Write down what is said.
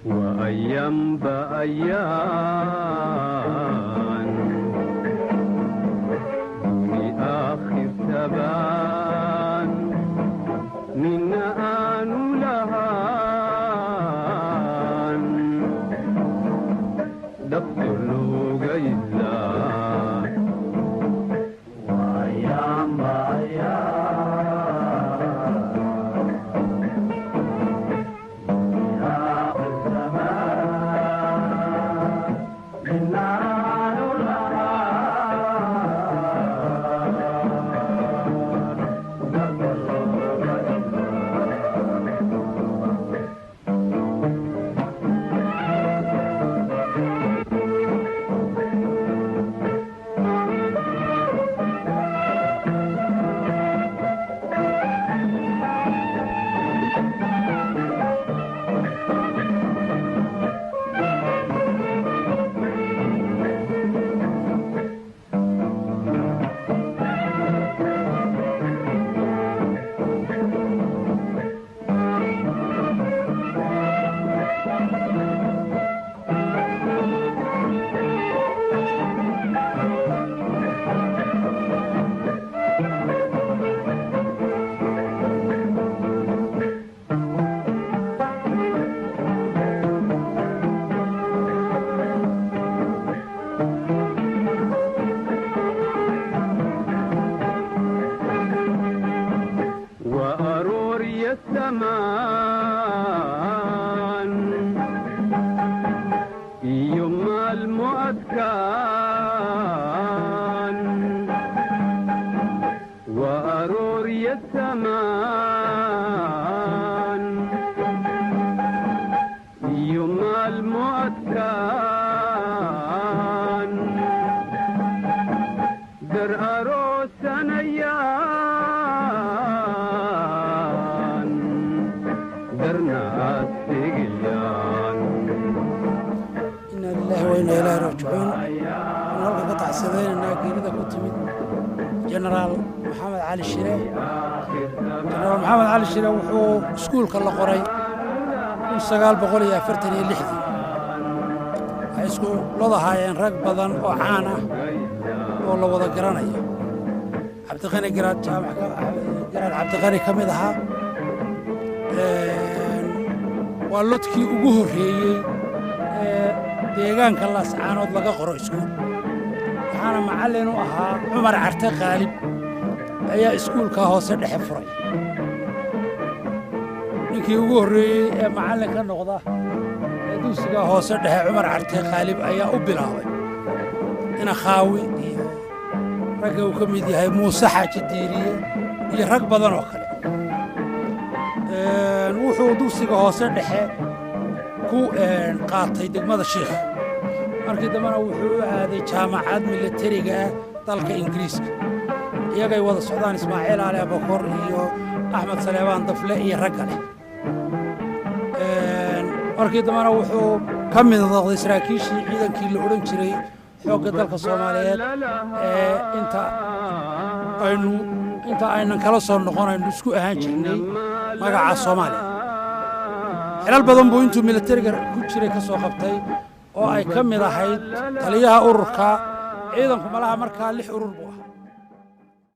وأيام بأيام دوني آخر تبان من آن لهان دفتر لوغيلا وأيام وأرور الثمان يوم المؤذكان وأرور الثمان يوم المؤذكان در أروس نيان درنا السجيان إنا لله وإنا إليه راجعون نلقى قطع سبيل الناقير إذا كنت من جنرال محمد علي الشريف جنرال محمد علي الشريف وحو سكول كلا قري وسقال بقولي فرتني اللحدي اسكو لضحايين رق بدن oo caan ah oo la wada garanayo Cabdiqani Garaad jaamaca Garaad Cabdiqani kamid aha waa lodkii ugu horeeyay deegaanka Laascaanood laga qoro iskuul waxaana macallin u ahaa Cumar Carte Qaalib ayaa iskuulka hoose dhexe furay ninkii ugu horeeyay ee macallin ka noqda dugsiga hoose dhexe Cumar Carte Qaalib ayaa u bilaabay ina khaawi iyo rag uu ka mid yahay Muuse Xaaji Diiriye iyo rag badan oo kale wuxuu dugsiga hoose dhexe ku qaatay degmada Sheekh markii dambana wuxuu u aaday jaamacad militariga dalka Ingiriiska iyagay wada socdaan Ismaaciil Ali Abakor iyo Axmed Saleebaan Dafle iyo rag kale markii dambana wuxuu ka mid noqday saraakiishii ciidankii la oran jiray xoogga dalka Soomaaliyeed inta aynan kala soo noqonayno isku ahaan jirnay magaca Soomaaliya xilal badan buu intuu militariga ku jiray ka soo qabtay oo ay ka mid ahayd taliyaha ururka ciidanku malaha markaa 6 urur buu ahaa